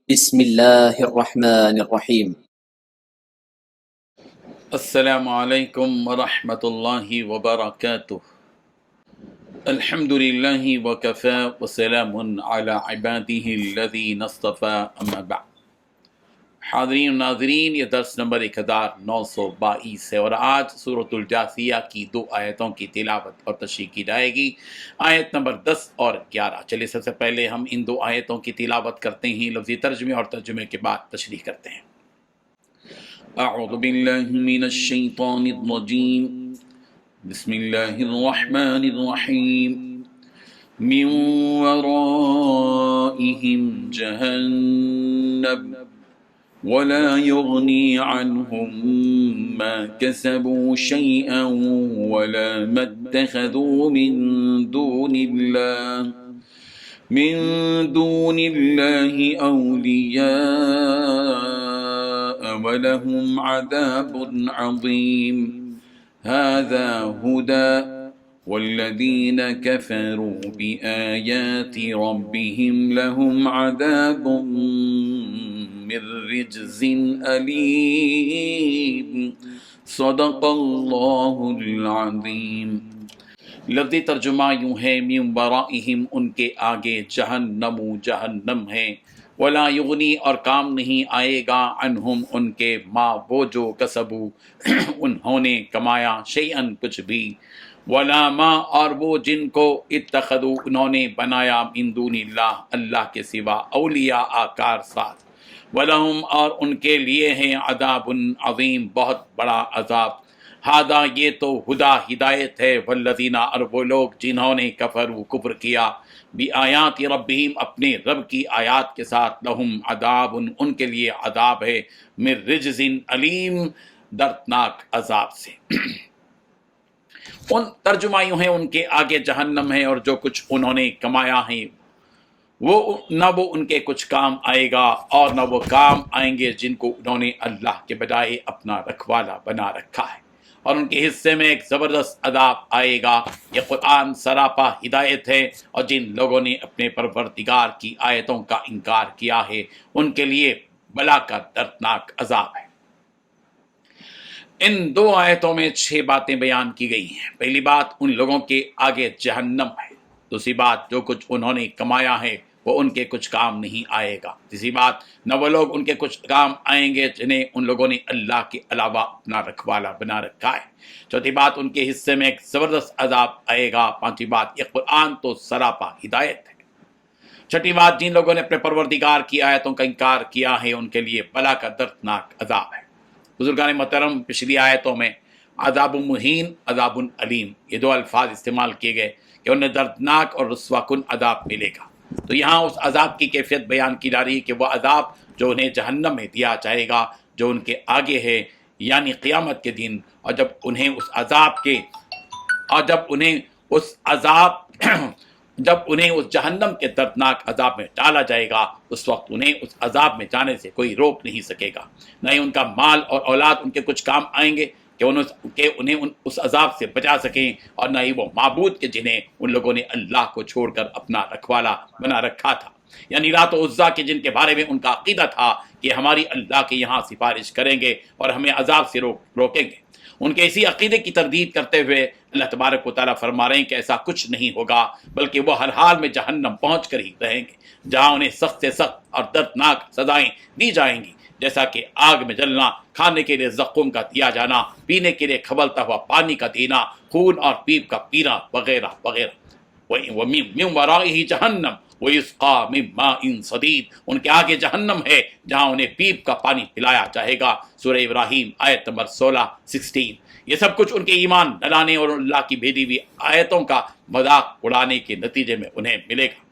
بسم الله الرحمن الرحيم. السلام علیکم ورحمۃ اللہ وبرکاتہ۔ الحمد للہ وکفی وسلام علی عبادہ الذین اصطفی اما بعد۔ حاضرین و ناظرین، یہ درس نمبر 1922 ہے اور آج سورۃ الجاثیہ کی 2 آیتوں کی تلاوت اور تشریح کی جائے گی، آیت نمبر 10 اور 11۔ چلیے سب سے پہلے ہم ان 2 آیتوں کی تلاوت کرتے ہیں، لفظی ترجمے اور ترجمے کے بعد تشریح کرتے ہیں۔ اعوذ باللہ من الشیطان الرجیم، بسم اللہ الرحمن الرحیم۔ من ورائهم جہنم ولا يغني عنهم ما كسبوا شيئا ولا ما اتخذوا من دون الله أولياء ولهم عذاب عظيم۔ هذا هدى والذين كفروا بآيات ربهم لهم عذاب من رجز أليم۔ صدق اللہ العظیم۔ لفظی ترجمہ یوں ہے، من ورائہم، ان کے آگے جہنم جہنم ہے، ولا یغنی اور کام نہیں آئے گا، عنہم ان کے، ما وہ جو، کسبو انہوں نے کمایا، شیئن کچھ بھی، ولا ما اور وہ جن کو، اتخذو انہوں نے بنایا، من دون اللہ اللہ کے سوا، اولیاء کارساز، وَلَهُمْ اور ان کے لیے ہیں، عذاب عظیم بہت بڑا عذاب۔ ہذا یہ تو، ہدا ہدایت ہے، والذین اور وہ لوگ جنہوں نے کفروا کفر کیا، بآیات ربہم اپنے رب کی آیات کے ساتھ، لہم عذاب ان کے لیے عذاب ہے، من رجز علیم دردناک عذاب سے۔ ان ترجمہ یوں ہے، ان کے آگے جہنم ہے اور جو کچھ انہوں نے کمایا ہے وہ نہ وہ ان کے کچھ کام آئے گا اور نہ وہ کام آئیں گے جن کو انہوں نے اللہ کے بجائے اپنا رکھوالا بنا رکھا ہے، اور ان کے حصے میں ایک زبردست عذاب آئے گا۔ یہ قرآن سراپا ہدایت ہے، اور جن لوگوں نے اپنے پروردگار کی آیتوں کا انکار کیا ہے ان کے لیے بلا کا دردناک عذاب ہے۔ ان 2 آیتوں میں 6 باتیں بیان کی گئی ہیں۔ پہلی بات، ان لوگوں کے آگے جہنم ہے۔ دوسری بات، جو کچھ انہوں نے کمایا ہے وہ ان کے کچھ کام نہیں آئے گا۔ تیسری بات، نہ وہ لوگ ان کے کچھ کام آئیں گے جنہیں ان لوگوں نے اللہ کے علاوہ اپنا رکھوالا بنا رکھا ہے۔ چوتھی بات، ان کے حصے میں ایک زبردست عذاب آئے گا۔ پانچویں بات، یہ قرآن تو سراپا ہدایت ہے۔ چھٹی بات، جن لوگوں نے اپنے پروردگار کی آیتوں کا انکار کیا ہے ان کے لیے بلا کا دردناک عذاب ہے۔ بزرگان محترم، پچھلی آیتوں میں عذاب مہین، عذاب علیم، یہ 2 الفاظ استعمال کیے گئے کہ انہیں دردناک اور رسوا کن عذاب ملے گا۔ تو یہاں اس عذاب کی کیفیت بیان کی جا رہی ہے کہ وہ عذاب جو انہیں جہنم میں دیا جائے گا، جو ان کے آگے ہے، یعنی قیامت کے دن، اور جب انہیں اس جہنم کے دردناک عذاب میں ڈالا جائے گا، اس وقت انہیں اس عذاب میں جانے سے کوئی روک نہیں سکے گا۔ نہ ہی ان کا مال اور اولاد ان کے کچھ کام آئیں گے کہ انہیں اس عذاب سے بچا سکیں، اور نہ ہی وہ معبود کے جنہیں ان لوگوں نے اللہ کو چھوڑ کر اپنا رکھوالا بنا رکھا تھا، یعنی لات و عزیٰ کے، جن کے بارے میں ان کا عقیدہ تھا کہ ہماری اللہ کے یہاں سفارش کریں گے اور ہمیں عذاب سے روکیں گے۔ ان کے اسی عقیدے کی تردید کرتے ہوئے اللہ تبارک و تعالیٰ فرما رہے ہیں کہ ایسا کچھ نہیں ہوگا، بلکہ وہ ہر حال میں جہنم پہنچ کر ہی رہیں گے، جہاں انہیں سخت سے سخت اور دردناک سزائیں دی جائیں گی، جیسا کہ آگ میں جلنا، کھانے کے لیے زقوم کا دیا جانا، پینے کے لیے کھولتا ہوا پانی کا دینا، خون اور پیپ کا پینا، وغیرہ وغیرہ۔ وَمِن وَرَائِهِ جَهَنَّمُ وَيُسْقَىٰ مِن مَّاءٍ صَدِيدٍ، ان کے آگے جہنم ہے جہاں انہیں پیپ کا پانی پلایا جائے گا۔ سورہ ابراہیم آیت نمبر 16۔ یہ سب کچھ ان کے ایمان نہ لانے اور اللہ کی بھیجی ہوئی آیتوں کا مذاق اڑانے کے نتیجے میں انہیں ملے گا۔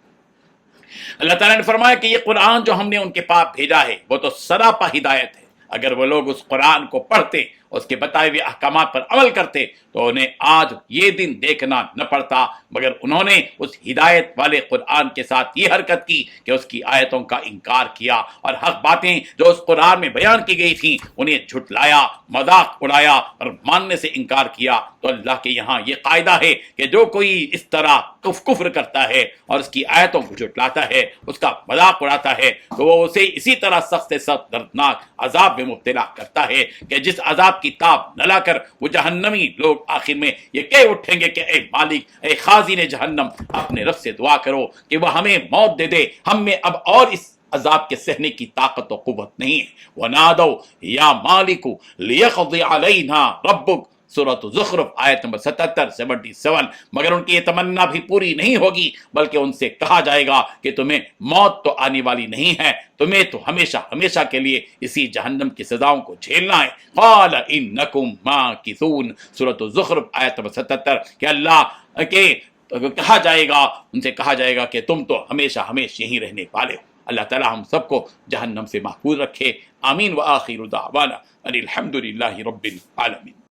اللہ تعالیٰ نے فرمایا کہ یہ قرآن جو ہم نے ان کے پاس بھیجا ہے وہ تو سراپا ہدایت ہے۔ اگر وہ لوگ اس قرآن کو پڑھتے اس کے بتائے ہوئے احکامات پر عمل کرتے تو انہیں آج یہ دن دیکھنا نہ پڑتا، مگر انہوں نے اس ہدایت والے قرآن کے ساتھ یہ حرکت کی کہ اس کی آیتوں کا انکار کیا اور حق باتیں جو اس قرآن میں بیان کی گئی تھیں انہیں جھٹلایا، مذاق اڑایا اور ماننے سے انکار کیا۔ تو اللہ کے یہاں یہ قاعدہ ہے کہ جو کوئی اس طرح کفر کرتا ہے اور اس کی آیتوں کو جھٹلاتا ہے، اس کا مذاق اڑاتا ہے، تو وہ اسے اسی طرح سخت سے سخت دردناک عذاب میں مبتلا کرتا ہے کہ جس عذاب کی تاب نہ لا کر وہ جہنمی لوگ آخر میں یہ کہہ اٹھیں گے کہ اے مالک، اے خازن جہنم، اپنے رب سے دعا کرو کہ وہ ہمیں موت دے دے، ہم میں اب اور اس عذاب کے سہنے کی طاقت و قوت نہیں ہے۔ وَنَادَوْا يَا مَالِكُ لِيَقْضِ عَلَيْنَا رَبُّكَ، سورۃ زخرف آیت نمبر 77 مگر ان کی یہ تمنا بھی پوری نہیں ہوگی، بلکہ ان سے کہا جائے گا کہ تمہیں موت تو آنے والی نہیں ہے، تمہیں تو ہمیشہ ہمیشہ کے لیے اسی جہنم کی سزاؤں کو جھیلنا ہے۔ قال انکم ماکثون، سورۃ زخرف آیت نمبر 77 کہ اللہ کے کہا جائے گا، ان سے کہا جائے گا کہ تم تو ہمیشہ ہمیشہ یہیں رہنے والے ہو۔ اللہ تعالی ہم سب کو جہنم سے محفوظ رکھے، آمین۔ وآخر دعوانا ان الحمد للہ رب العالمین۔